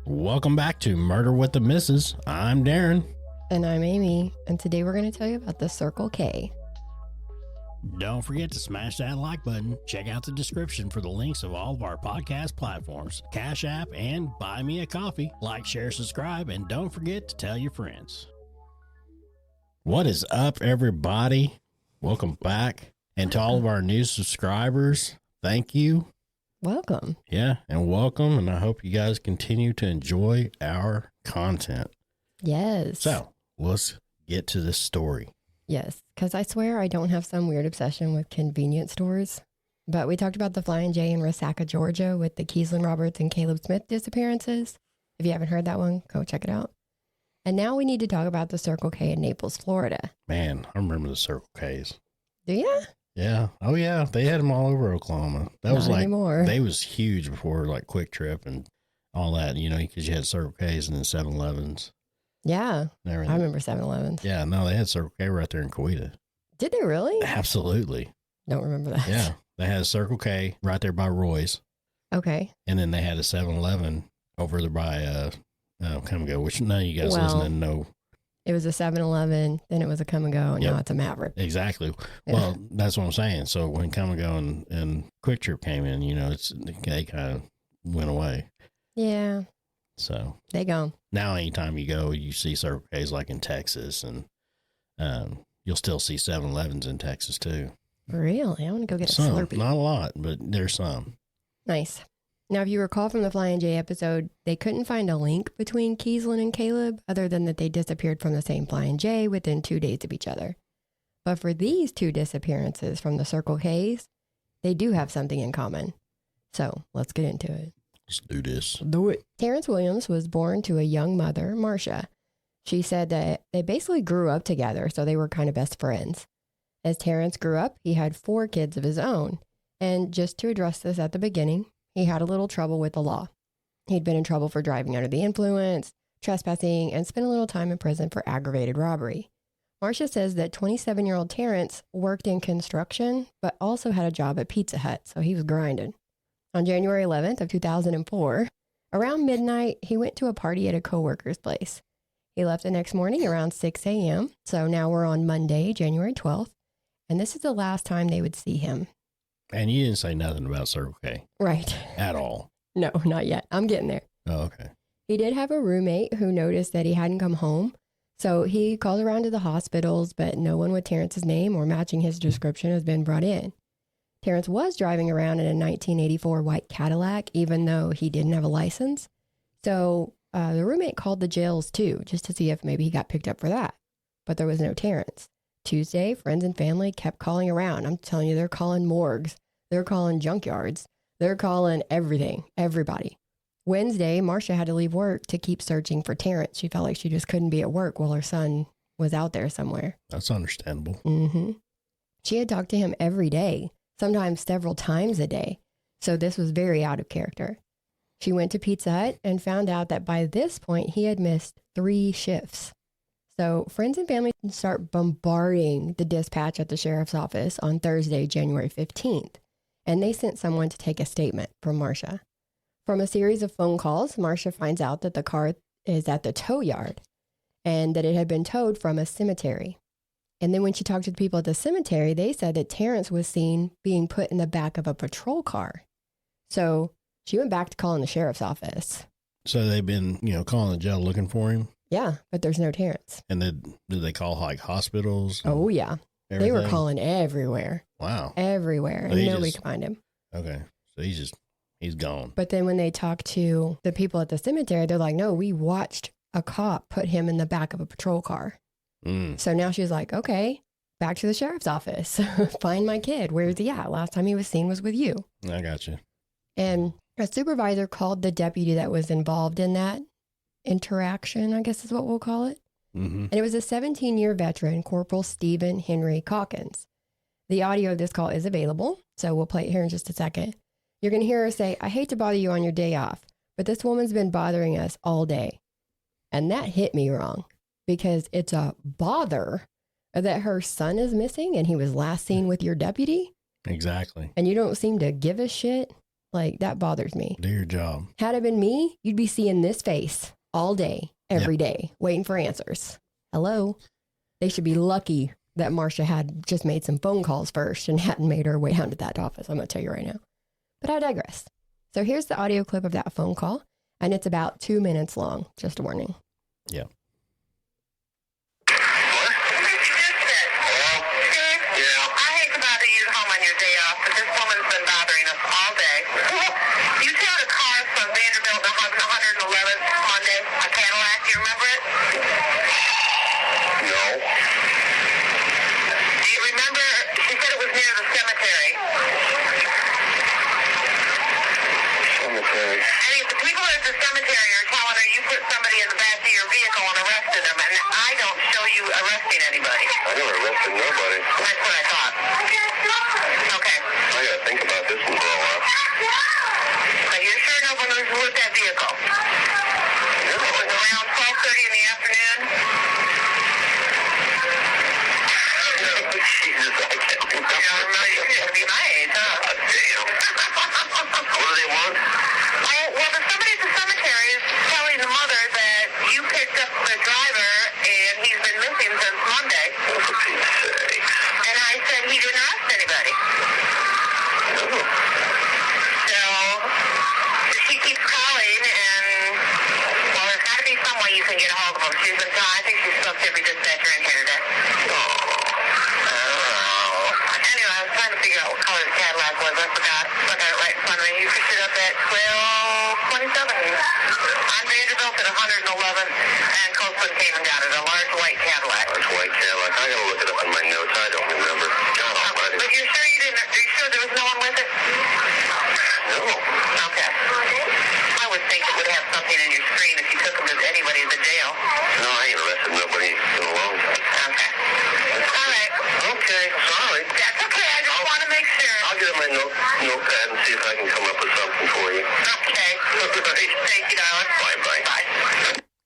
Welcome back to Murder with the Missus. I'm Darren. And I'm Amy, and today we're going to tell you about the Circle K. Don't forget to smash that like button. Check out the description for the links of all of our podcast platforms, Cash App, and Buy Me a Coffee. Like, share, subscribe, and don't forget to tell your friends. What is up, everybody? Welcome back. And to all of our new subscribers, thank you. Welcome. Yeah, and welcome, and I hope you guys continue to enjoy our content. Yes. So, let's get to this story. Yes, because I swear I don't have some weird obsession with convenience stores. But we talked about the Flying J in Resaca, Georgia with the Keeslin Roberts and Caleb Smith disappearances. If you haven't heard that one, go check it out. And now we need to talk about the Circle K in Naples, Florida. Man, I remember the Circle Ks. Do you? Yeah. Oh, yeah. They had them all over Oklahoma. That was Not like, anymore. They was huge before like Quick Trip and all that, you know, because you had Circle Ks and then 7-Elevens. Yeah. I remember 7-Elevens. Yeah. No, they had Circle K right there in Coweta. Did they really? Absolutely. Don't remember that. Yeah. They had a Circle K right there by Roy's. Okay. And then they had a 7-Eleven over there by, Come and Go, which none of you guys listening know. It was a 7-Eleven, then it was a Come and Go, and now it's a Maverick. Exactly. Yeah. Well, that's what I'm saying. So when Come and Go and Quick Trip came in, you know, they kind of went away. Yeah. So They gone. now anytime you go, you see Circle K's like in Texas, and you'll still see 7-Elevens in Texas too. Really? I want to go get a Some, Slurpee. not a lot, but there's some. Nice. Now, if you recall from the Flying J episode, they couldn't find a link between Keeslin and Caleb other than that they disappeared from the same Flying J within 2 days of each other. But for these two disappearances from the Circle K's, they do have something in common. So let's get into it. Let's do this. Do it. Terrance Williams was born to a young mother, Marcia. She said that they basically grew up together, so they were kind of best friends. As Terrance grew up, he had 4 kids of his own. And just to address this at the beginning, he had a little trouble with the law. He'd been in trouble for driving under the influence, trespassing, and spent a little time in prison for aggravated robbery. Marcia says that 27-year-old Terrance worked in construction, but also had a job at Pizza Hut, so he was grinding. On January 11th of 2004, around midnight, he went to a party at a coworker's place. He left the next morning around 6 a.m., so now we're on Monday, January 12th, and this is the last time they would see him. And you didn't say nothing about Circle K. Right. At all. No, not yet. I'm getting there. Oh, okay. He did have a roommate who noticed that he hadn't come home, so he called around to the hospitals, but no one with Terrance's name or matching his description has been brought in. Terrance was driving around in a 1984 white Cadillac, even though he didn't have a license. So the roommate called the jails too, just to see if maybe he got picked up for that. But there was no Terrance. Tuesday, friends and family kept calling around. I'm telling you, they're calling morgues. They're calling junkyards. They're calling everything, everybody. Wednesday, Marcia had to leave work to keep searching for Terrance. She felt like she just couldn't be at work while her son was out there somewhere. That's understandable. Mm-hmm. She had talked to him every day, sometimes several times a day. So this was very out of character. She went to Pizza Hut and found out that by this point, he had missed 3 shifts. So friends and family start bombarding the dispatch at the sheriff's office on Thursday, January 15th. And they sent someone to take a statement from Marcia. From a series of phone calls, Marcia finds out that the car is at the tow yard and that it had been towed from a cemetery. And then when she talked to the people at the cemetery, they said that Terrance was seen being put in the back of a patrol car. So she went back to calling the sheriff's office. So they've been, calling the jail looking for him? Yeah, but there's no Terrance. And did they call like hospitals? Oh, yeah. Everything? They were calling everywhere. Wow. Everywhere. So And nobody could find him. Okay. So he's gone. But then when they talked to the people at the cemetery, they're like, no, we watched a cop put him in the back of a patrol car. So now she's like, okay, back to the sheriff's office. Find my kid. Where's he at? Last time he was seen was with you. I got you. And a supervisor called the deputy that was involved in that interaction, I guess is what we'll call it. Mm-hmm. And it was a 17-year veteran, Corporal Stephen Henry Calkins. The audio of this call is available, so we'll play it here in just a second. You're going to hear her say, I hate to bother you on your day off, but this woman's been bothering us all day. And that hit me wrong because it's a bother that her son is missing and he was last seen with your deputy. Exactly. And you don't seem to give a shit. Like, that bothers me. Do your job. Had it been me, you'd be seeing this face all day, every day, waiting for answers. Hello? They should be lucky that Marcia had just made some phone calls first and hadn't made her way down to that office. I'm going to tell you right now. But I digress. So here's the audio clip of that phone call, and it's about 2 minutes long. Just a warning. Yeah.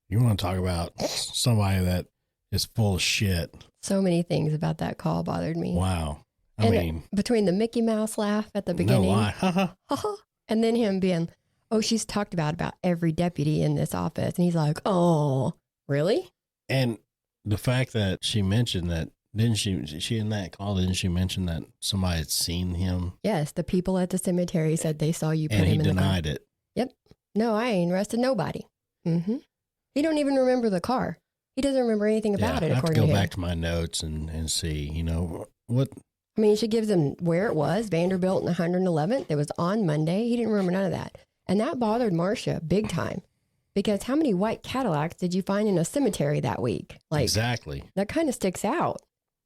You want to talk about somebody that is full of shit. So many things about that call bothered me. Wow. I mean, between the Mickey Mouse laugh at the beginning. No lie. And then him being, oh, she's talked about every deputy in this office. And he's like, oh, really? And the fact that she mentioned that, didn't she in that call, didn't she mention that somebody had seen him? Yes. The people at the cemetery said they saw you put him in the car. And he denied it. Yep. No, I ain't arrested nobody. Mm-hmm. He don't even remember the car. He doesn't remember anything about it, according to him. I have to go back to my notes and see, what. I mean, she gives him where it was, Vanderbilt and 111th. It was on Monday. He didn't remember none of that. And that bothered Marcia big time. Because how many white Cadillacs did you find in a cemetery that week? Like, exactly. That kind of sticks out.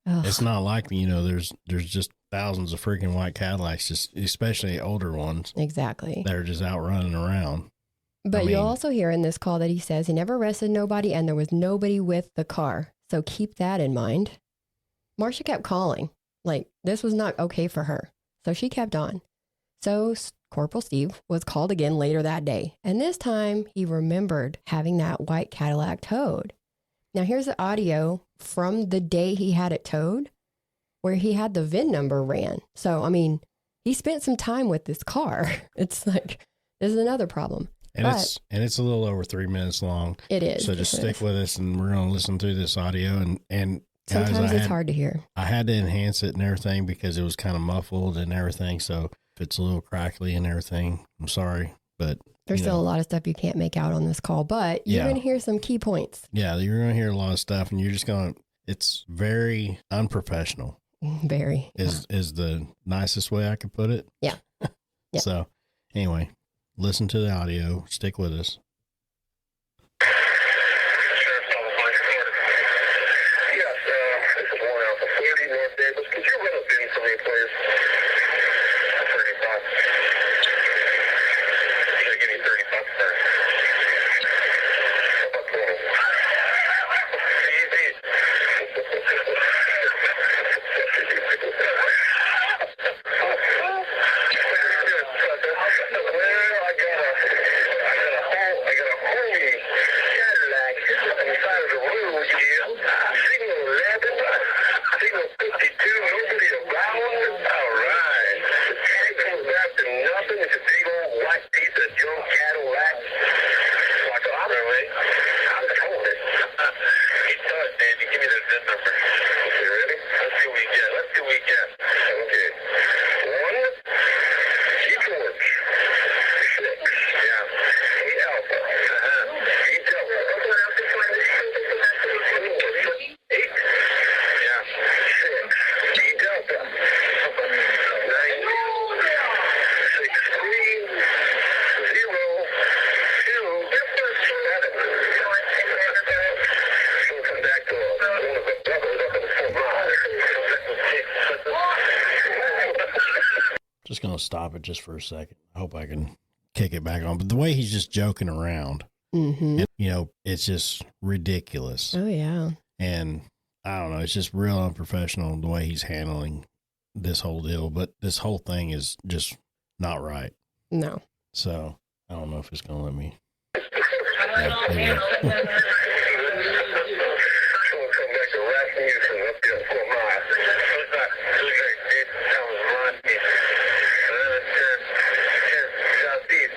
Ugh. It's not like, there's just thousands of freaking white Cadillacs, just especially older ones. Exactly. That are just out running around. But you'll also hear in this call that he says he never arrested nobody and there was nobody with the car. So keep that in mind. Marcia kept calling. Like, this was not okay for her. So she kept on. So Corporal Steve was called again later that day. And this time he remembered having that white Cadillac towed. Now here's the audio from the day he had it towed where he had the VIN number ran. So, he spent some time with this car. It's like, this is another problem. And it's a little over 3 minutes long. It is. So just stick with us, and we're going to listen through this audio. And guys, sometimes it's hard to hear. I had to enhance it and everything because it was kind of muffled and everything. So if it's a little crackly and everything, I'm sorry. But there's still a lot of stuff you can't make out on this call. But you're going to hear some key points. Yeah, you're going to hear a lot of stuff, and you're just going to. It's very unprofessional. Very is the nicest way I could put it. Yeah. So anyway. Listen to the audio. Stick with us. Yes, this is 1 Alpha 30 North Davis. Could you run a bin for me, please? 30 bucks. Should I give you 30 bucks first? How about 20? Easy. Signal 52, nobody around. All right. It comes back to nothing. It's a big old going to stop it just for a second. I hope I can kick it back on. But the way he's just joking around, Mm-hmm. and, it's just ridiculous. Oh, yeah. And I don't know. It's just real unprofessional the way he's handling this whole deal. But this whole thing is just not right. No. So I don't know if it's going to let me. Yeah, maybe. Someone come back to Rasmussen up there 4 miles. Who's that? It sounds right. Turn southeast.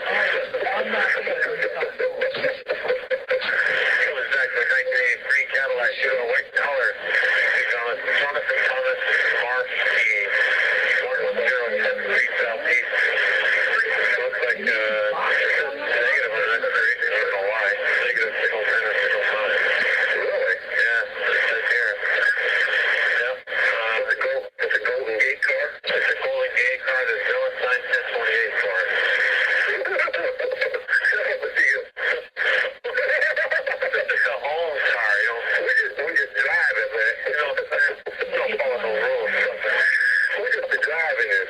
Coming back to 1983 Cadillac, shoot on white collar. Thomas and Thomas, Mark, Martin 010 Street southeast. Looks like negative on that street. I don't know why. Negative signal 10 or signal 5. Really? Yeah, that's here. Yep. It's a Golden Gate car. It's a Golden Gate car. There's no sign 1028 car. It's a home car, we just drive it, man. Don't follow no rules. We're just driving it.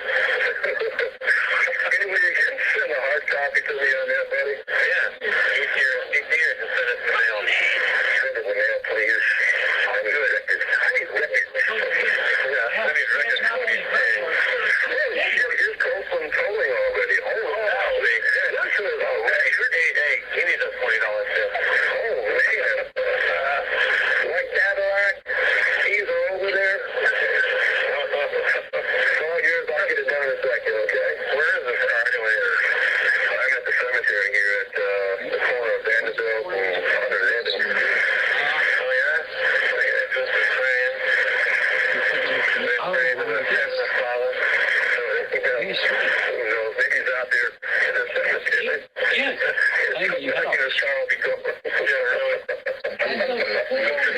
Anyway, you can send a hard copy to me on that, buddy? Yeah. He's here to send it to the mail. Send it to the mail, please. I'm good. Yeah, send me record 2010. Here's Copeland tolling already. Oh, wow. This is already. Hey, he needs a $20 tip. Oh, man. Like Cadillac, keys are over there. All yours, I'll get it done in a second, okay? Where is this car anyway? I'm at the cemetery here at the corner of Vanderbilt and 100 Linden. Oh, yeah? Just praying. Praying to the Father. Maybe he's out there in the cemetery. Yes. Thank you. I get a car will be going. Yeah, really. I'm going to block the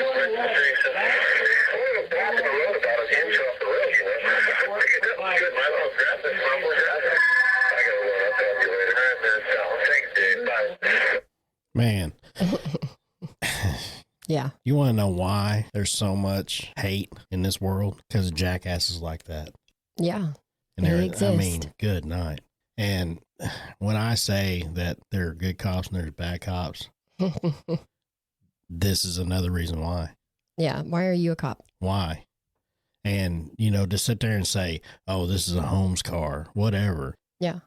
road about an inch off the road, you know. Good. My little grab this. I got to run. I'll talk to you later. All right, man. Thanks, Dave. Bye. Man, Yeah. you want to know why there's so much hate in this world? Because of jackasses like that. Yeah. And They I exist. mean, good night. And when I say that there are good cops and there's bad cops, this is another reason why. Yeah. Why are you a cop? Why? And, to sit there and say, oh, this is a Holmes car, whatever. Yeah.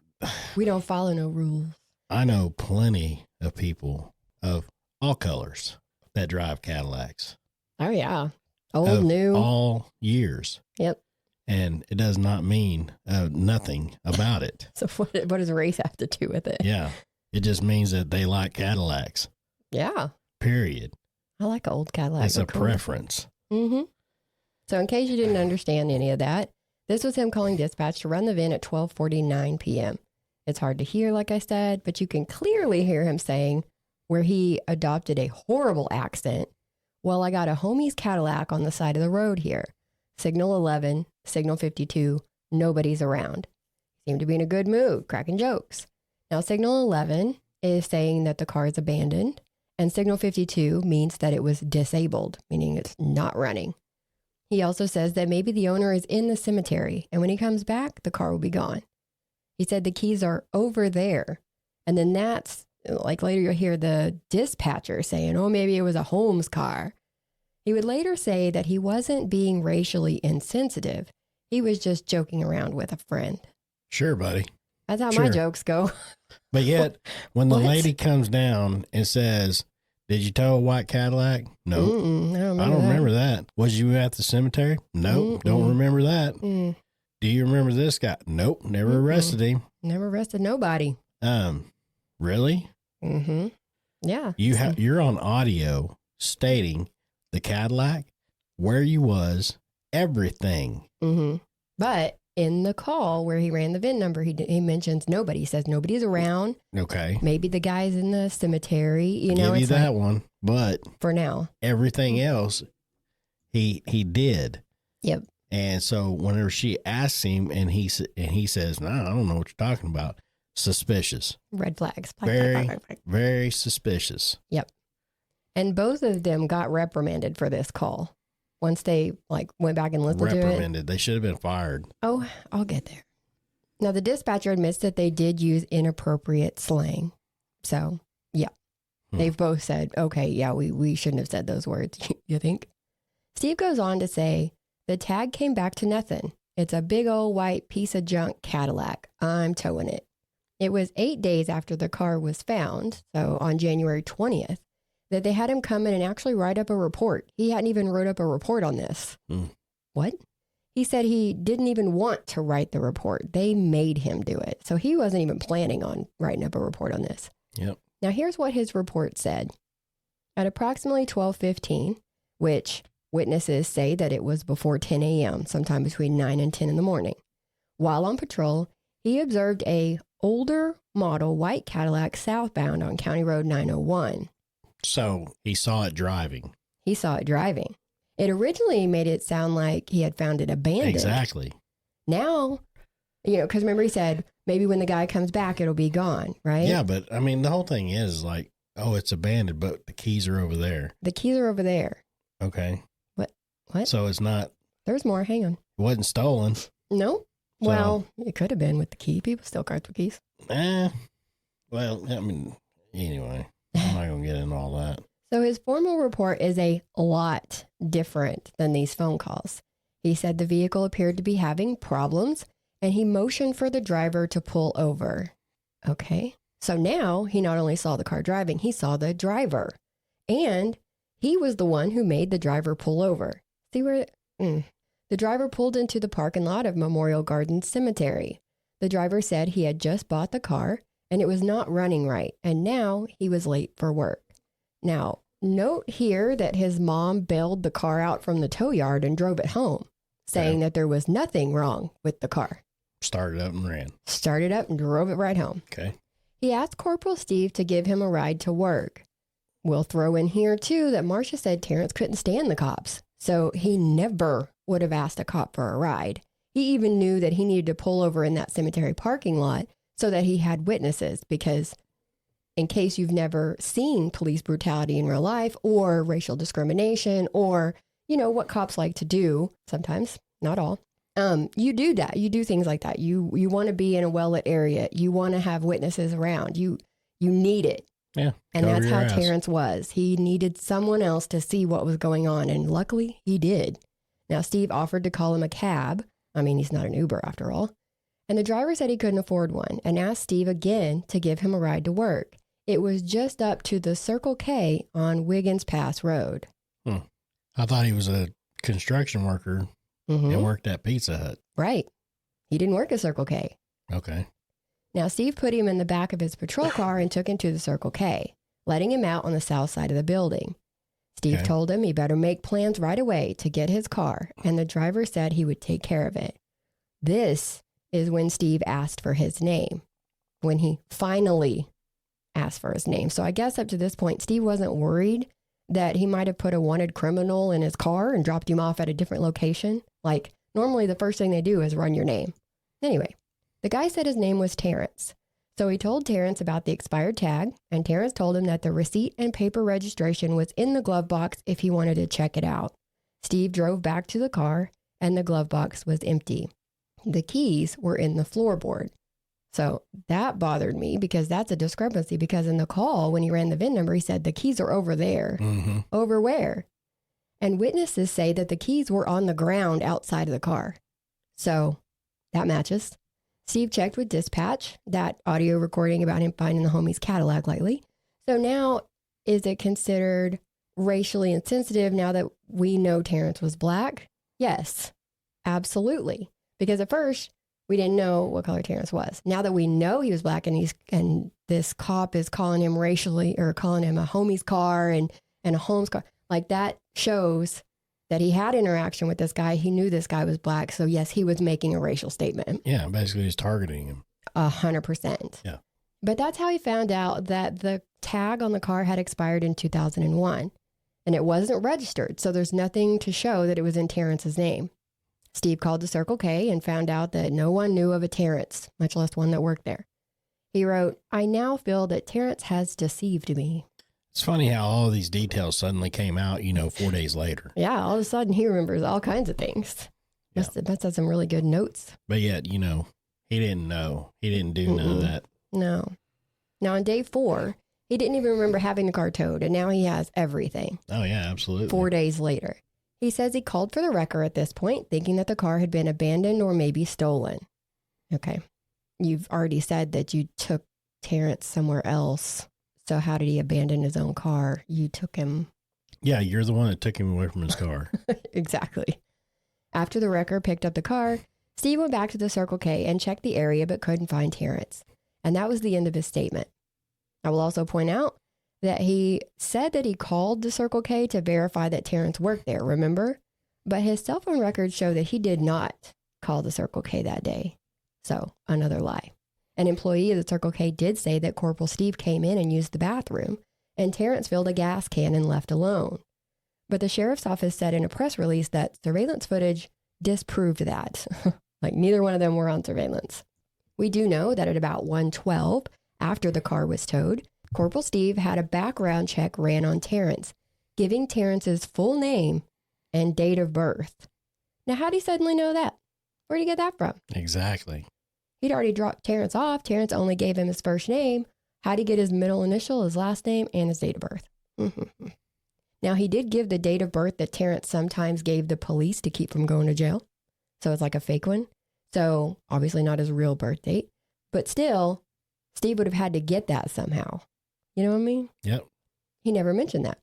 We don't follow no rules. I know plenty of people of all colors that drive Cadillacs. Oh, yeah. Old, of new. all years. Yep. And it does not mean nothing about it. So what does race have to do with it? Yeah. It just means that they like Cadillacs. Yeah. Period. I like old Cadillacs. It's a preference. Mm-hmm. So in case you didn't understand any of that, this was him calling dispatch to run the VIN at 12:49 p.m. It's hard to hear, like I said, but you can clearly hear him saying where he adopted a horrible accent. Well, I got a homie's Cadillac on the side of the road here. Signal 11, signal 52, nobody's around. Seemed to be in a good mood, cracking jokes. Now, signal 11 is saying that the car is abandoned, and signal 52 means that it was disabled, meaning it's not running. He also says that maybe the owner is in the cemetery, and when he comes back, the car will be gone. He said the keys are over there. And then that's, like later you'll hear the dispatcher saying, oh, maybe it was a Holmes car. He would later say that he wasn't being racially insensitive. He was just joking around with a friend. Sure, buddy. That's how Sure. my jokes go. But yet, when the What? lady comes down and says, did you tow a white Cadillac? No. Mm-mm, I don't remember that. Was you at the cemetery? Nope. Don't remember that. Mm, Do you remember this guy? Nope. Never arrested him. never arrested nobody. Really? Mm-hmm. Yeah. You're on audio stating the Cadillac, where you was, everything. Mm-hmm. But in the call where he ran the VIN number, he mentions nobody. He says nobody's around. Okay. Maybe the guy's in the cemetery. You Give know, you it's that like, one. But for now. everything else, he did. Yep. And so whenever she asks him and he says, no, I don't know what you're talking about. Suspicious. Red flags. Very suspicious. Yep. And both of them got reprimanded for this call. Once they went back and listened to it. Reprimanded. They should have been fired. Oh, I'll get there. Now, the dispatcher admits that they did use inappropriate slang. So, yeah. They've both said, okay, yeah, we shouldn't have said those words, you think? Steve goes on to say, the tag came back to nothing. It's a big old white piece of junk Cadillac. I'm towing it. It was 8 days after the car was found, so on January 20th, that they had him come in and actually write up a report. He hadn't even wrote up a report on this. What? He said he didn't even want to write the report. They made him do it. So he wasn't even planning on writing up a report on this. Yep. Now, here's what his report said. At approximately 12:15, which witnesses say that it was before 10 a.m., sometime between 9 and 10 in the morning, while on patrol, he observed a older model white Cadillac southbound on County Road 901. So he saw it driving. He saw it driving. It originally made it sound like he had found it abandoned. Exactly. Now, because remember he said, maybe when the guy comes back, it'll be gone, right? Yeah, but I mean, the whole thing is like, oh, it's abandoned, but the keys are over there. The keys are over there. Okay. What? So it's not. There's more. Hang on. It wasn't stolen. No. Well, it could have been with the key. People still carts with keys. Well, I mean, anyway, I'm not going to get into all that. So his formal report is a lot different than these phone calls. He said the vehicle appeared to be having problems, and he motioned for the driver to pull over. Okay. So now he not only saw the car driving, he saw the driver. And he was the one who made the driver pull over. See where? The driver pulled into the parking lot of Memorial Gardens Cemetery. The driver said he had just bought the car and it was not running right, and now he was late for work. Now, note here that his mom bailed the car out from the tow yard and drove it home, saying that there was nothing wrong with the car. Started up and ran. Started up and drove it right home. Okay. He asked Corporal Steve to give him a ride to work. We'll throw in here, too, that Marcia said Terrance couldn't stand the cops, so he never would have asked a cop for a ride. He even knew that he needed to pull over in that cemetery parking lot so that he had witnesses, because in case you've never seen police brutality in real life or racial discrimination or, what cops like to do, sometimes, not all, you do that. You do things like that. You want to be in a well-lit area. You want to have witnesses around. You need it. Yeah. And that's how Terrance was. He needed someone else to see what was going on. And luckily he did. Now, Steve offered to call him a cab. I mean, he's not an Uber after all. And the driver said he couldn't afford one and asked Steve again to give him a ride to work. It was just up to the Circle K on Wiggins Pass Road. I thought he was a construction worker and worked at Pizza Hut. Right. He didn't work at Circle K. Okay. Now, Steve put him in the back of his patrol car and took him to the Circle K, letting him out on the south side of the building. Steve told him he better make plans right away to get his car, and the driver said he would take care of it. This is when Steve asked for his name, when he finally asked for his name. So I guess up to this point, Steve wasn't worried that he might have put a wanted criminal in his car and dropped him off at a different location. Like, normally the first thing they do is run your name. Anyway, the guy said his name was Terrance. So he told Terrance about the expired tag, and Terrance told him that the receipt and paper registration was in the glove box if he wanted to check it out. Steve drove back to the car, and the glove box was empty. The keys were in the floorboard. So that bothered me because that's a discrepancy, because in the call, when he ran the VIN number, he said the keys are over there. Over where? And witnesses say that the keys were on the ground outside of the car. So that matches. Steve checked with dispatch, that audio recording about him finding the homie's Cadillac lately. So now, is it considered racially insensitive now that we know Terrance was black? Yes, absolutely. Because at first, we didn't know what color Terrance was. Now that we know he was black and this cop is calling him racially, or calling him a homie's car and a Holmes car, like that shows that he had interaction with this guy. He knew this guy was black. So yes, he was making a racial statement. Yeah, basically he's targeting him. 100%. Yeah. But that's how he found out that the tag on the car had expired in 2001 and it wasn't registered. So there's nothing to show that it was in Terrance's name. Steve called the Circle K and found out that no one knew of a Terrance, much less one that worked there. He wrote, "I now feel that Terrance has deceived me." It's funny how all these details suddenly came out, 4 days later. Yeah, all of a sudden he remembers all kinds of things. Must have some really good notes. But yet, he He didn't know. He didn't do none of that. No. Now, on day 4, he didn't even remember having the car towed, and now he has everything. Oh, yeah, absolutely. 4 days later. He says he called for the wrecker at this point, thinking that the car had been abandoned or maybe stolen. Okay. You've already said that you took Terrance somewhere else. So how did he abandon his own car? You took him. Yeah, you're the one that took him away from his car. Exactly. After the wrecker picked up the car, Steve went back to the Circle K and checked the area but couldn't find Terrance. And that was the end of his statement. I will also point out that he said that he called the Circle K to verify that Terrance worked there, remember? But his cell phone records show that he did not call the Circle K that day. So, another lie. An employee of the Circle K did say that Corporal Steve came in and used the bathroom, and Terrance filled a gas can and left alone. But the sheriff's office said in a press release that surveillance footage disproved that. Like, neither one of them were on surveillance. We do know that at about 1:12, after the car was towed, Corporal Steve had a background check ran on Terrance, giving Terrance's full name and date of birth. Now, how'd he suddenly know that? Where'd he get that from? Exactly. He'd already dropped Terrance off. Terrance only gave him his first name. How'd he get his middle initial, his last name, and his date of birth? Now, he did give the date of birth that Terrance sometimes gave the police to keep from going to jail. So it's like a fake one. So obviously not his real birth date. But still, Steve would have had to get that somehow. You know what I mean? Yep. He never mentioned that.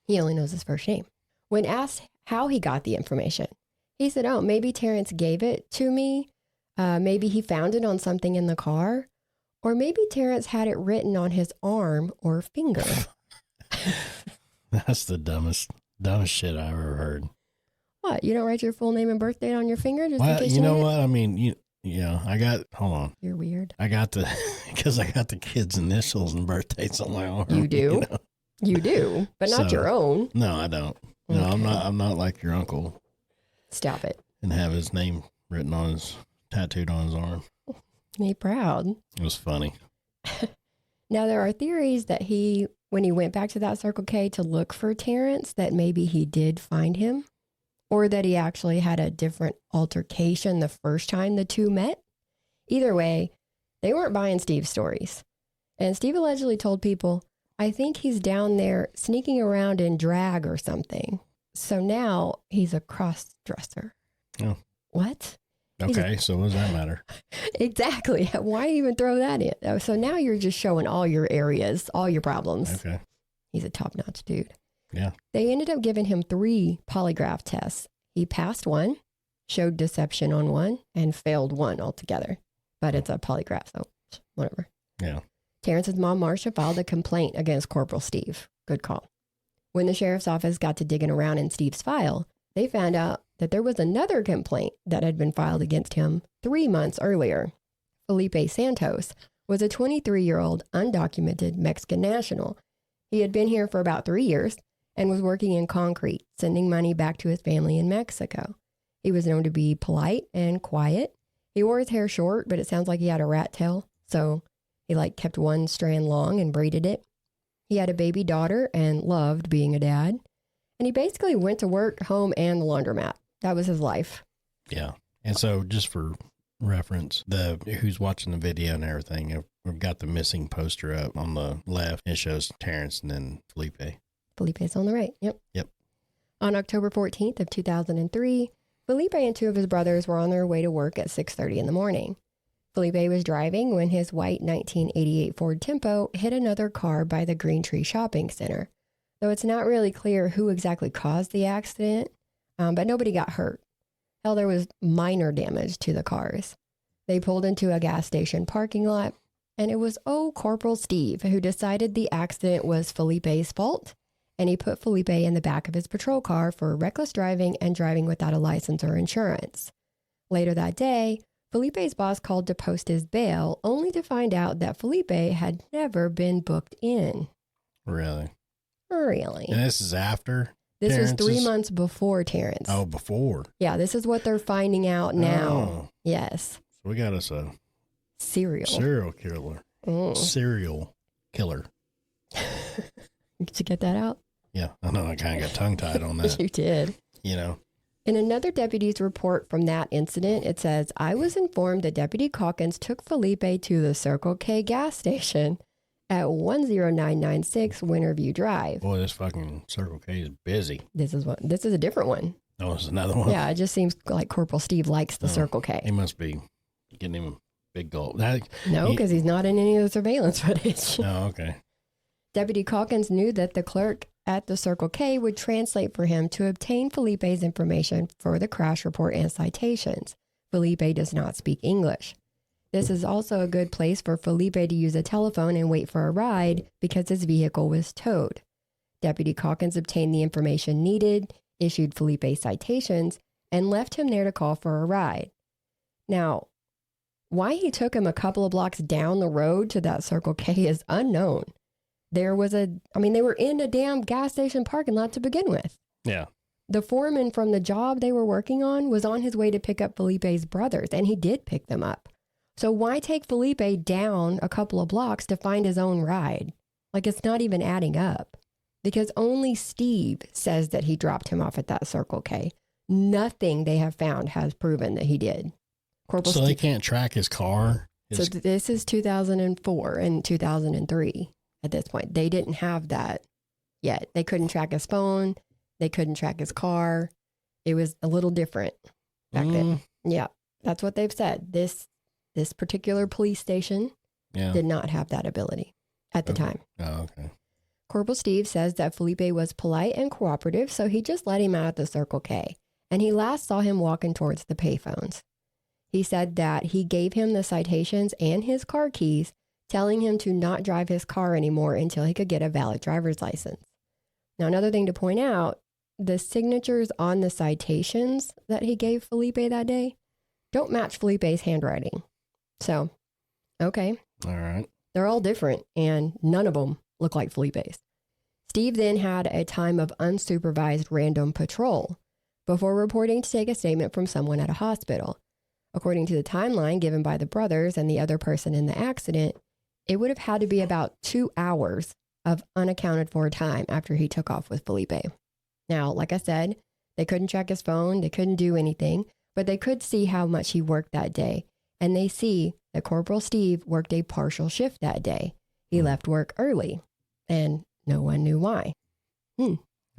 He only knows his first name. When asked how he got the information, he said, oh, maybe Terrance gave it to me. Maybe he found it on something in the car. Or maybe Terrance had it written on his arm or finger. That's the dumbest shit I ever heard. What? You don't write your full name and birth date on your finger? Just in Well, case you know need it? what? I mean, hold on. You're weird. Because I got the kids' initials and birth dates on my arm. You do? You do, but not So, your own. No, I don't. No, Okay. I'm not like your uncle Stop it. and have his name tattooed on his arm. Be proud. It was funny. Now, there are theories that when he went back to that Circle K to look for Terrance, that maybe he did find him, or that he actually had a different altercation the first time the two met. Either way, they weren't buying Steve's stories. And Steve allegedly told people, I think he's down there sneaking around in drag or something. So now he's a cross-dresser. Oh. What? Okay, so what does that matter? Exactly. Why even throw that in? So now you're just showing all your areas, all your problems. Okay. He's a top-notch dude. Yeah. They ended up giving him 3 polygraph tests. He passed one, showed deception on one, and failed one altogether. But it's a polygraph, so whatever. Yeah. Terrance's mom, Marcia, filed a complaint against Corporal Steve. Good call. When the sheriff's office got to digging around in Steve's file, they found out that there was another complaint that had been filed against him 3 months earlier. Felipe Santos was a 23-year-old undocumented Mexican national. He had been here for about 3 years and was working in concrete, sending money back to his family in Mexico. He was known to be polite and quiet. He wore his hair short, but it sounds like he had a rat tail, so he kept one strand long and braided it. He had a baby daughter and loved being a dad. And he basically went to work, home, and the laundromat. That was his life. Yeah. And so just for reference, who's watching the video and everything, we've got the missing poster up on the left. It shows Terrance and then Felipe. Felipe's on the right. Yep. Yep. On October 14th of 2003, Felipe and 2 of his brothers were on their way to work at 6:30 in the morning. Felipe was driving when his white 1988 Ford Tempo hit another car by the Green Tree Shopping Center. Though it's not really clear who exactly caused the accident, but nobody got hurt. Hell, there was minor damage to the cars. They pulled into a gas station parking lot, and it was Corporal Steve who decided the accident was Felipe's fault, and he put Felipe in the back of his patrol car for reckless driving and driving without a license or insurance. Later that day, Felipe's boss called to post his bail, only to find out that Felipe had never been booked in. Really? Really? And this is after? This was 3 Terrance's? months before Terrance. Oh, before. Yeah, this is what they're finding out now. Oh. Yes. So we got us a Serial. serial killer. Mm. Serial killer. Did you get that out? Yeah. I know I kind of got tongue tied on that. You did. You know. In another deputy's report from that incident, it says, I was informed that Deputy Calkins took Felipe to the Circle K gas station at 10996 Winterview Drive. Boy, this fucking Circle K is busy. This is a different one. Oh, it's another one? Yeah, it just seems like Corporal Steve likes the Circle K. He must be getting him a big gulp. No, because he's not in any of the surveillance footage. Oh, okay. Deputy Calkins knew that the clerk at the Circle K would translate for him to obtain Felipe's information for the crash report and citations. Felipe does not speak English. This is also a good place for Felipe to use a telephone and wait for a ride because his vehicle was towed. Deputy Calkins obtained the information needed, issued Felipe citations, and left him there to call for a ride. Now, why he took him a couple of blocks down the road to that Circle K is unknown. They were in a damn gas station parking lot to begin with. Yeah. The foreman from the job they were working on was on his way to pick up Felipe's brothers, and he did pick them up. So why take Felipe down a couple of blocks to find his own ride? Like, it's not even adding up. Because only Steve says that he dropped him off at that Circle K. Nothing they have found has proven that he did. So they can't track his car? So this is 2004 and 2003 at this point. They didn't have that yet. They couldn't track his phone. They couldn't track his car. It was a little different back then. Yeah, that's what they've said. This particular police station did not have that ability at the time. Oh, okay. Corporal Steve says that Felipe was polite and cooperative, so he just let him out at the Circle K, and he last saw him walking towards the payphones. He said that he gave him the citations and his car keys, telling him to not drive his car anymore until he could get a valid driver's license. Now, another thing to point out, the signatures on the citations that he gave Felipe that day don't match Felipe's handwriting. So, okay. All right. They're all different, and none of them look like Felipe's. Steve then had a time of unsupervised random patrol before reporting to take a statement from someone at a hospital. According to the timeline given by the brothers and the other person in the accident, it would have had to be about 2 hours of unaccounted for time after he took off with Felipe. Now, like I said, they couldn't track his phone, they couldn't do anything, but they could see how much he worked that day. And they see that Corporal Steve worked a partial shift that day. He left work early, and no one knew why.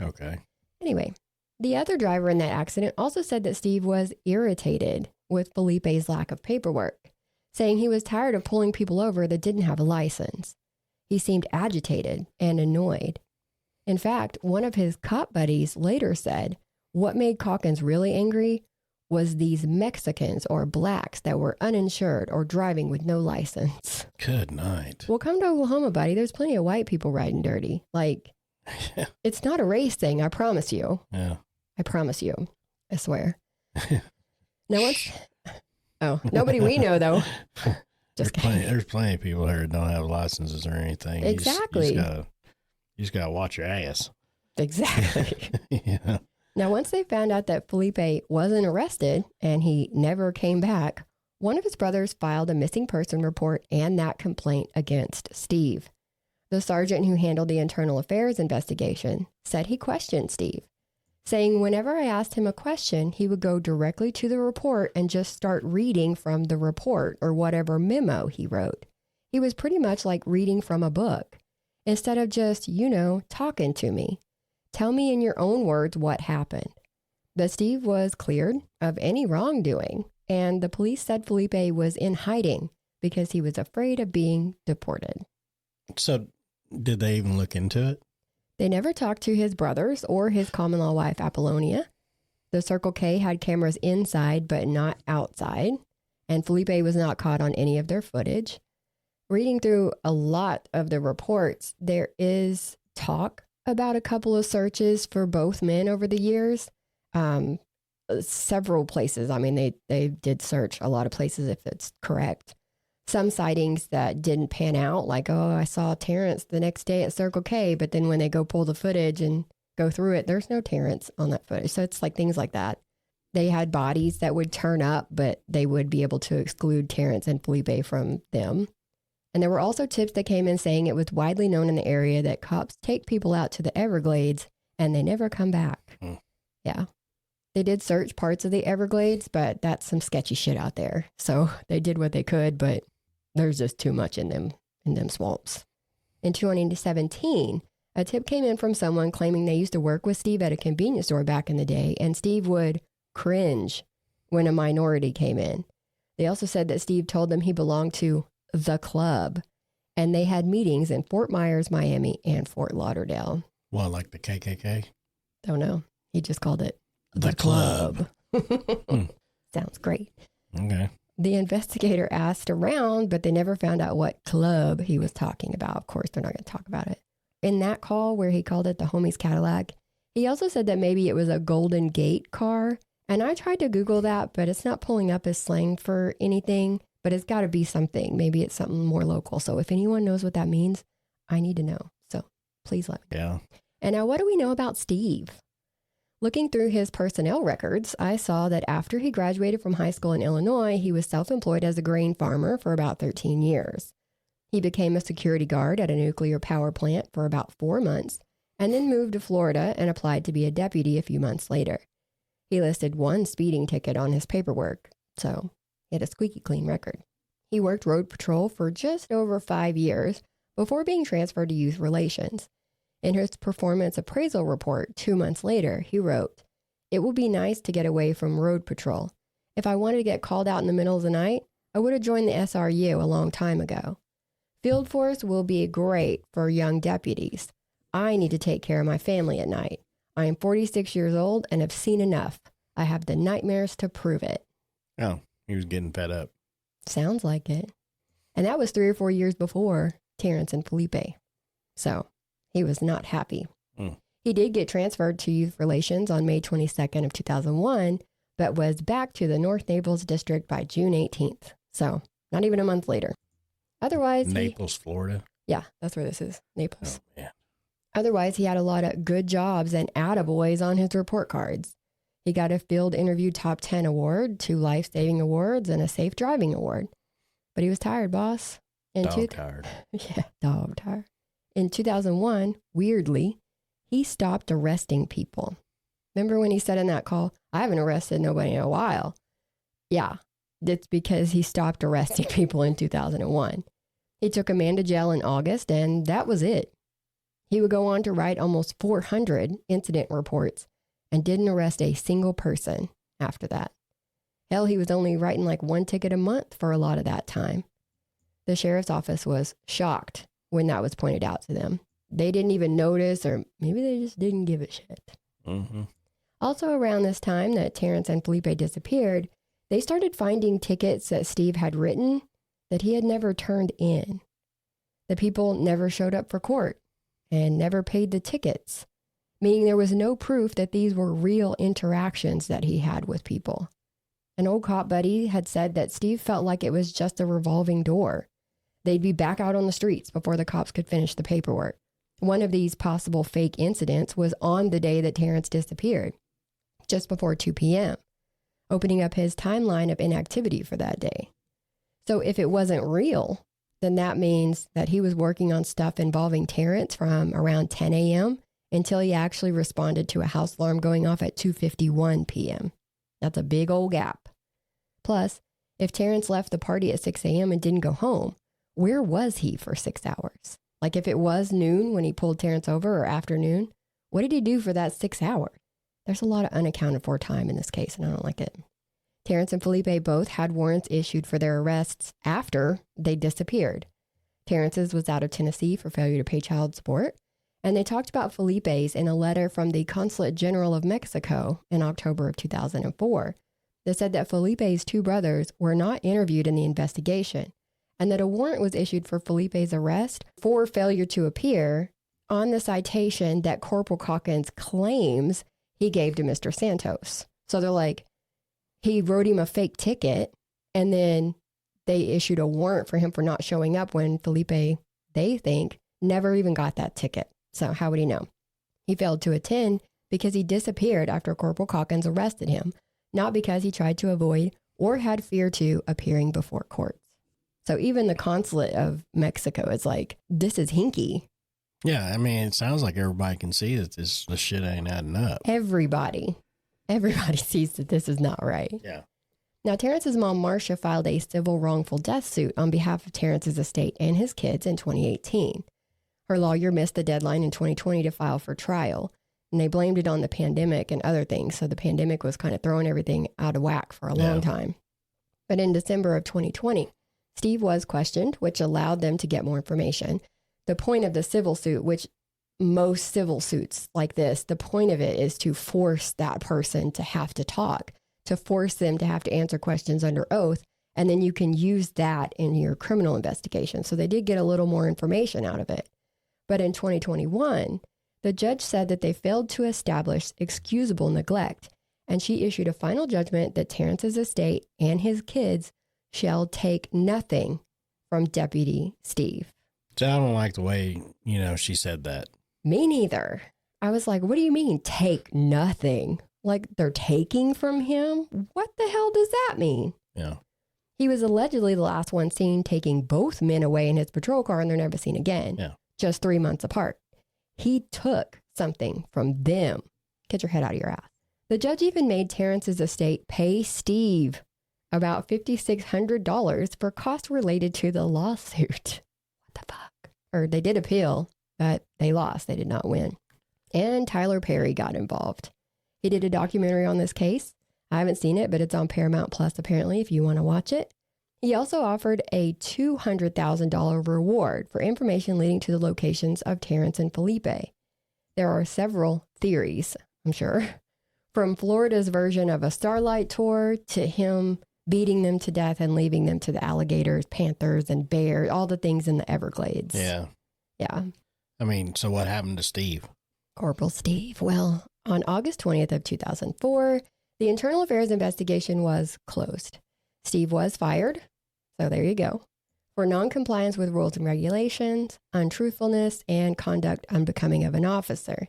Okay. Anyway, the other driver in that accident also said that Steve was irritated with Felipe's lack of paperwork, saying he was tired of pulling people over that didn't have a license. He seemed agitated and annoyed. In fact, one of his cop buddies later said what made Calkins really angry was these Mexicans or blacks that were uninsured or driving with no license. Good night. Well, come to Oklahoma, buddy. There's plenty of white people riding dirty. Like, it's not a race thing, I promise you. Yeah. I promise you. I swear. Nobody we know, though. Just there's plenty of people here that don't have licenses or anything. Exactly. You just gotta watch your ass. Exactly. Yeah. Now, once they found out that Felipe wasn't arrested and he never came back, one of his brothers filed a missing person report and that complaint against Steve. The sergeant who handled the internal affairs investigation said he questioned Steve, saying whenever I asked him a question, he would go directly to the report and just start reading from the report or whatever memo he wrote. He was pretty much like reading from a book, instead of just, talking to me. Tell me in your own words what happened. But Steve was cleared of any wrongdoing, and the police said Felipe was in hiding because he was afraid of being deported. So, did they even look into it? They never talked to his brothers or his common-law wife, Apollonia. The Circle K had cameras inside but not outside, and Felipe was not caught on any of their footage. Reading through a lot of the reports, there is talk about a couple of searches for both men over the years. Several places. I mean, they did search a lot of places if it's correct. Some sightings that didn't pan out, like, I saw Terrance the next day at Circle K, but then when they go pull the footage and go through it, there's no Terrance on that footage. So it's like things like that. They had bodies that would turn up, but they would be able to exclude Terrance and Felipe from them. And there were also tips that came in saying it was widely known in the area that cops take people out to the Everglades and they never come back. Yeah. They did search parts of the Everglades, but that's some sketchy shit out there. So they did what they could, but there's just too much in them swamps. In 2017, a tip came in from someone claiming they used to work with Steve at a convenience store back in the day, and Steve would cringe when a minority came in. They also said that Steve told them he belonged to the club, and they had meetings in Fort Myers, Miami, and Fort Lauderdale. Well, like the KKK? Don't know. He just called it The club. Sounds great. Okay. The investigator asked around, but they never found out what club he was talking about. Of course, they're not going to talk about it. In that call where he called it the homie's Cadillac, he also said that maybe it was a Golden Gate car. And I tried to Google that, but it's not pulling up as slang for anything, but it's got to be something. Maybe it's something more local. So if anyone knows what that means, I need to know. So please let me know. Yeah. And now what do we know about Steve? Looking through his personnel records, I saw that after he graduated from high school in Illinois, he was self-employed as a grain farmer for about 13 years. He became a security guard at a nuclear power plant for about 4 months, and then moved to Florida and applied to be a deputy a few months later. He listed 1 speeding ticket on his paperwork, so he had a squeaky clean record. He worked road patrol for just over 5 years before being transferred to youth relations. In his performance appraisal report 2 months later, he wrote, "It will be nice to get away from road patrol. If I wanted to get called out in the middle of the night, I would have joined the SRU a long time ago. Field force will be great for young deputies. I need to take care of my family at night. I am 46 years old and have seen enough. I have the nightmares to prove it." Oh, he was getting fed up. Sounds like it. And that was 3 or 4 years before Terrance and Felipe. So he was not happy. He did get transferred to youth relations on May 22nd of 2001, but was back to the North Naples district by June 18th. So not even a month later. Otherwise, Naples, Florida. Yeah, that's where this is. Naples. Oh, yeah. Otherwise, he had a lot of good jobs and attaboys on his report cards. He got a field interview top 10 award, 2 life-saving awards, and a safe driving award. But he was tired, boss. Tired. Yeah, dog tired. In 2001, weirdly, he stopped arresting people. Remember when he said in that call, "I haven't arrested nobody in a while"? Yeah, that's because he stopped arresting people in 2001. He took a man to jail in August, and that was it. He would go on to write almost 400 incident reports and didn't arrest a single person after that. Hell, he was only writing like 1 ticket a month for a lot of that time. The sheriff's office was shocked when that was pointed out to them. They didn't even notice, or maybe they just didn't give a shit. Mm-hmm. Also around this time that Terrance and Felipe disappeared, they started finding tickets that Steve had written that he had never turned in. The people never showed up for court and never paid the tickets, meaning there was no proof that these were real interactions that he had with people. An old cop buddy had said that Steve felt like it was just a revolving door. They'd be back out on the streets before the cops could finish the paperwork. One of these possible fake incidents was on the day that Terrance disappeared, just before 2 p.m., opening up his timeline of inactivity for that day. So if it wasn't real, then that means that he was working on stuff involving Terrance from around 10 a.m. until he actually responded to a house alarm going off at 2:51 p.m. That's a big old gap. Plus, if Terrance left the party at 6 a.m. and didn't go home, where was he for 6 hours? Like if it was noon when he pulled Terrance over or afternoon, what did he do for that 6 hours? There's a lot of unaccounted for time in this case, and I don't like it. Terrance and Felipe both had warrants issued for their arrests after they disappeared. Terrance's was out of Tennessee for failure to pay child support, and they talked about Felipe's in a letter from the Consulate General of Mexico in October of 2004 that said that Felipe's 2 brothers were not interviewed in the investigation, and that a warrant was issued for Felipe's arrest for failure to appear on the citation that Corporal Calkins claims he gave to Mr. Santos. So they're like, he wrote him a fake ticket, and then they issued a warrant for him for not showing up when Felipe, they think, never even got that ticket. So how would he know? He failed to attend because he disappeared after Corporal Calkins arrested him, not because he tried to avoid or had fear to appearing before courts. So even the consulate of Mexico is like, this is hinky. Yeah, I mean, it sounds like everybody can see that this shit ain't adding up. Everybody. Everybody sees that this is not right. Yeah. Now, Terrance's mom, Marcia, filed a civil wrongful death suit on behalf of Terrance's estate and his kids in 2018. Her lawyer missed the deadline in 2020 to file for trial, and they blamed it on the pandemic and other things. So the pandemic was kind of throwing everything out of whack for a long time. But in December of 2020, Steve was questioned, which allowed them to get more information. The point of the civil suit, which most civil suits like this, the point of it is to force that person to have to talk, to force them to have to answer questions under oath, and then you can use that in your criminal investigation. So they did get a little more information out of it. But in 2021, the judge said that they failed to establish excusable neglect, and she issued a final judgment that Terrance's estate and his kids shall take nothing from Deputy Steve. So I don't like the way, she said that. Me neither. I was like, what do you mean take nothing? Like they're taking from him? What the hell does that mean? Yeah. He was allegedly the last one seen taking both men away in his patrol car, and they're never seen again. Yeah. Just 3 months apart. He took something from them. Get your head out of your ass. The judge even made Terrance's estate pay Steve about $5,600 for costs related to the lawsuit. What the fuck? Or they did appeal, but they lost. They did not win. And Tyler Perry got involved. He did a documentary on this case. I haven't seen it, but it's on Paramount Plus apparently if you want to watch it. He also offered a $200,000 reward for information leading to the locations of Terrance and Felipe. There are several theories, I'm sure, from Florida's version of a Starlight tour to him beating them to death and leaving them to the alligators, panthers, and bears, all the things in the Everglades. Yeah. Yeah. I mean, so what happened to Steve? Corporal Steve. Well, on August 20th of 2004, the internal affairs investigation was closed. Steve was fired, so there you go, for noncompliance with rules and regulations, untruthfulness, and conduct unbecoming of an officer.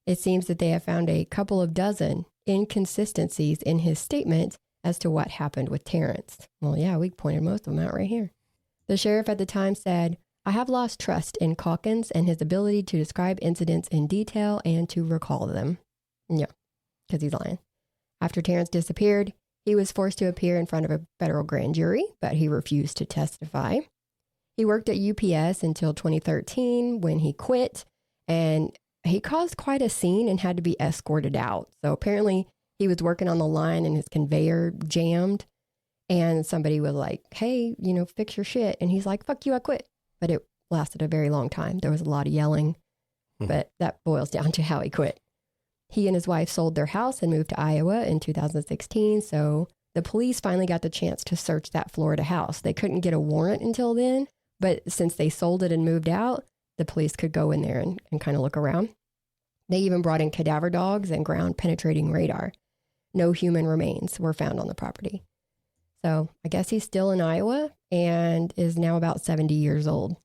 It seems that they have found a couple of dozen inconsistencies in his statement as to what happened with Terrance. Well, yeah, we pointed most of them out right here. The sheriff at the time said, "I have lost trust in Calkins and his ability to describe incidents in detail and to recall them." Yeah, because he's lying. After Terrance disappeared, he was forced to appear in front of a federal grand jury, but he refused to testify. He worked at UPS until 2013 when he quit, and he caused quite a scene and had to be escorted out. So apparently he was working on the line and his conveyor jammed, and somebody was like, "Hey, fix your shit." And he's like, "Fuck you, I quit." But it lasted a very long time. There was a lot of yelling, but that boils down to how he quit. He and his wife sold their house and moved to Iowa in 2016. So the police finally got the chance to search that Florida house. They couldn't get a warrant until then, but since they sold it and moved out, the police could go in there and kind of look around. They even brought in cadaver dogs and ground penetrating radar. No human remains were found on the property. So I guess he's still in Iowa and is now about 70 years old.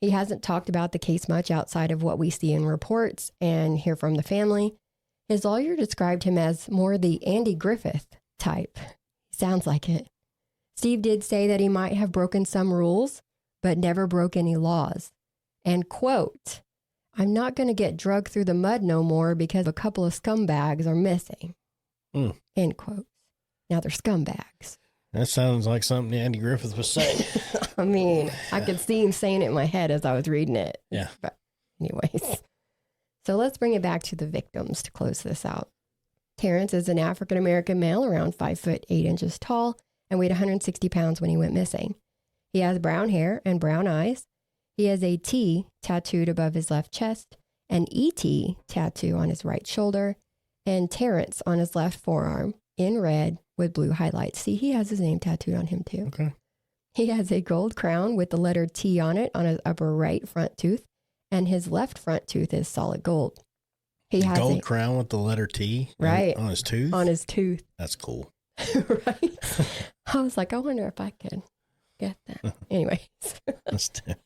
He hasn't talked about the case much outside of what we see in reports and hear from the family. His lawyer described him as more the Andy Griffith type. Sounds like it. Steve did say that he might have broken some rules, but never broke any laws. And quote, "I'm not going to get drugged through the mud no more because a couple of scumbags are missing." End quote. Now they're scumbags. That sounds like something Andy Griffith was saying. I mean, I could see him saying it in my head as I was reading it. Yeah. But anyways. So let's bring it back to the victims to close this out. Terrance is an African-American male around 5'8" tall and weighed 160 pounds when he went missing. He has brown hair and brown eyes. He has a T tattooed above his left chest, an ET tattoo on his right shoulder, and Terrance on his left forearm in red with blue highlights. See, he has his name tattooed on him too. Okay. He has a gold crown with the letter T on it on his upper right front tooth, and his left front tooth is solid gold. He has gold crown with the letter T right on his tooth? On his tooth. That's cool. Right? I was like, I wonder if I could get that. Anyways. That's different.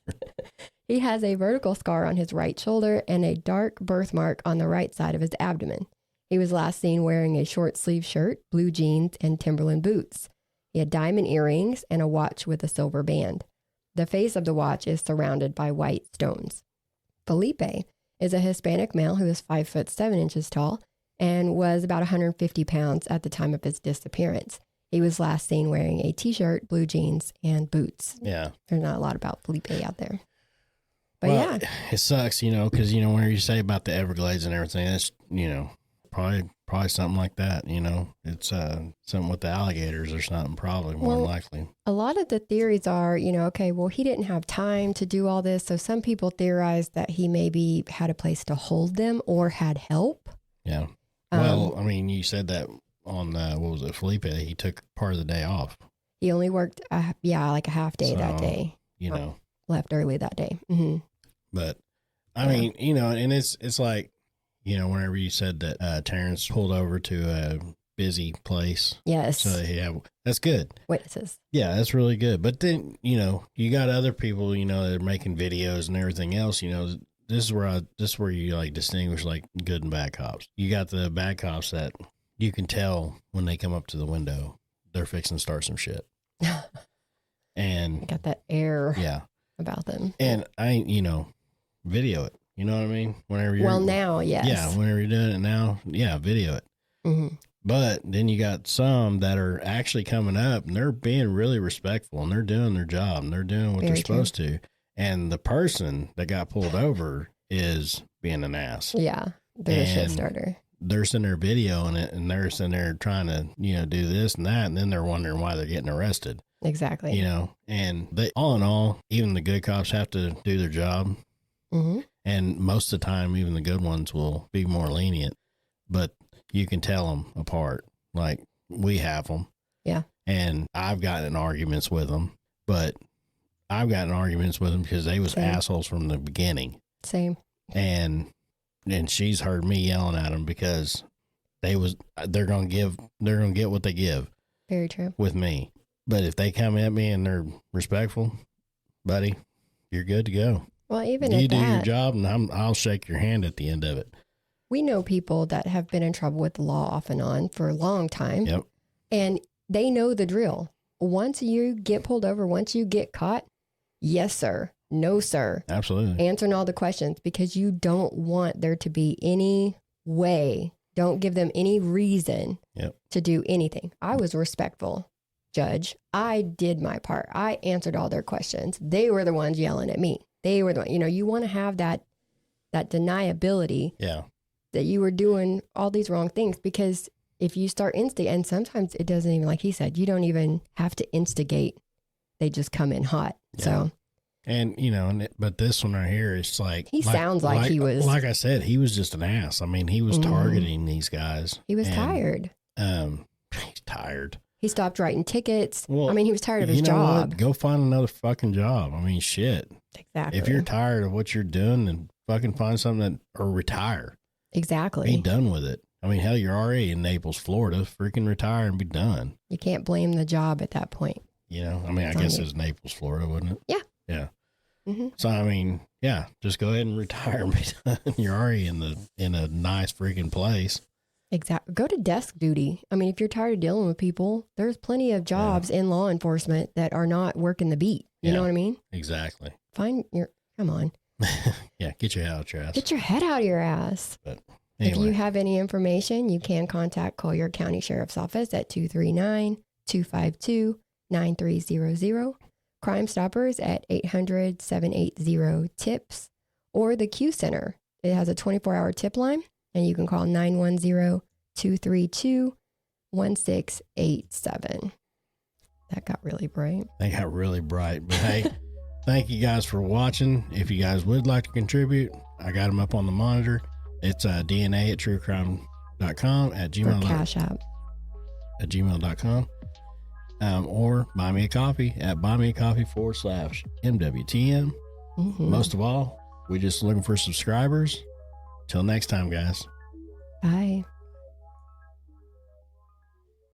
He has a vertical scar on his right shoulder and a dark birthmark on the right side of his abdomen. He was last seen wearing a short sleeve shirt, blue jeans, and Timberland boots. He had diamond earrings and a watch with a silver band. The face of the watch is surrounded by white stones. Felipe is a Hispanic male who is 5'7" tall and was about 150 pounds at the time of his disappearance. He was last seen wearing a t-shirt, blue jeans, and boots. Yeah. There's not a lot about Felipe out there. But well, it sucks, because, whenever you say about the Everglades and everything, that's, probably something like that, It's something with the alligators or something, probably more than likely. A lot of the theories are, okay, well, he didn't have time to do all this. So some people theorize that he maybe had a place to hold them or had help. Yeah. Well, you said that on, what was it, Felipe, he took part of the day off. He only worked, like a half day that day. Left early that day. Mm-hmm. But, and it's like, whenever you said that Terrance pulled over to a busy place. Yes. So that's good. Witnesses. Yeah, that's really good. But then, you got other people, that are making videos and everything else, this is where you like distinguish like good and bad cops. You got the bad cops that you can tell when they come up to the window, they're fixing to start some shit. And got that air about them. And video it. You know what I mean? Whenever you're now, yes. Yeah, whenever you're doing it now, video it. Mm-hmm. But then you got some that are actually coming up and they're being really respectful and they're doing their job and they're doing what they're supposed to. And the person that got pulled over is being an ass. Yeah, they're a shit starter. They're sitting there videoing it and they're sitting there trying to, do this and that. And then they're wondering why they're getting arrested. Exactly. And they, all in all, even the good cops have to do their job. Mm-hmm. And most of the time, even the good ones will be more lenient, but you can tell them apart. Like we have them. Yeah. And I've gotten in arguments with them, but I've gotten arguments with them because they was assholes from the beginning. Same. And she's heard me yelling at them because they're going to get what they give. Very true. With me. But if they come at me and they're respectful, buddy, you're good to go. Well, even you do your job and I'll shake your hand at the end of it. We know people that have been in trouble with the law off and on for a long time. Yep. And they know the drill. Once you get pulled over, once you get caught, yes, sir. No, sir. Absolutely. Answering all the questions because you don't want there to be any way. Don't give them any reason to do anything. I was respectful, Judge. I did my part. I answered all their questions. They were the ones yelling at me. They were the one, you want to have that deniability that you were doing all these wrong things because if you start and sometimes it doesn't even, like he said, you don't even have to instigate. They just come in hot. Yeah. So. And, but this one right here, it's like. He sounds like he was. Like I said, he was just an ass. I mean, he was targeting these guys. He was tired. He's tired. He stopped writing tickets. Well, he was tired of his job. What? Go find another fucking job. I mean, shit. Exactly. If you're tired of what you're doing, then fucking find something or retire. Exactly. Be done with it. I mean, hell, you're already in Naples, Florida. Freaking retire and be done. You can't blame the job at that point. I guess it's Naples, Florida, wouldn't it? Yeah. Yeah. Mm-hmm. So, just go ahead and retire and be done. You're already in a nice freaking place. Exactly. Go to desk duty. I mean, if you're tired of dealing with people, there's plenty of jobs in law enforcement that are not working the beat. You know what I mean? Exactly. Come on. Yeah. Get your head out your ass. Get your head out of your ass. But anyway. If you have any information, you can contact Collier County Sheriff's Office at 239-252-9300. Crime Stoppers at 800-780-TIPS or the Q Center. It has a 24-hour tip line. And you can call 910-232-1687. That got really bright. They got really bright. But hey, thank you guys for watching. If you guys would like to contribute, I got them up on the monitor. It's DNA at truecrime.com at gmail. Cash App. At gmail.com. Or buy me a coffee at buymeacoffee.com/MWTM. Mm-hmm. Most of all, we're just looking for subscribers. Till next time, guys. Bye.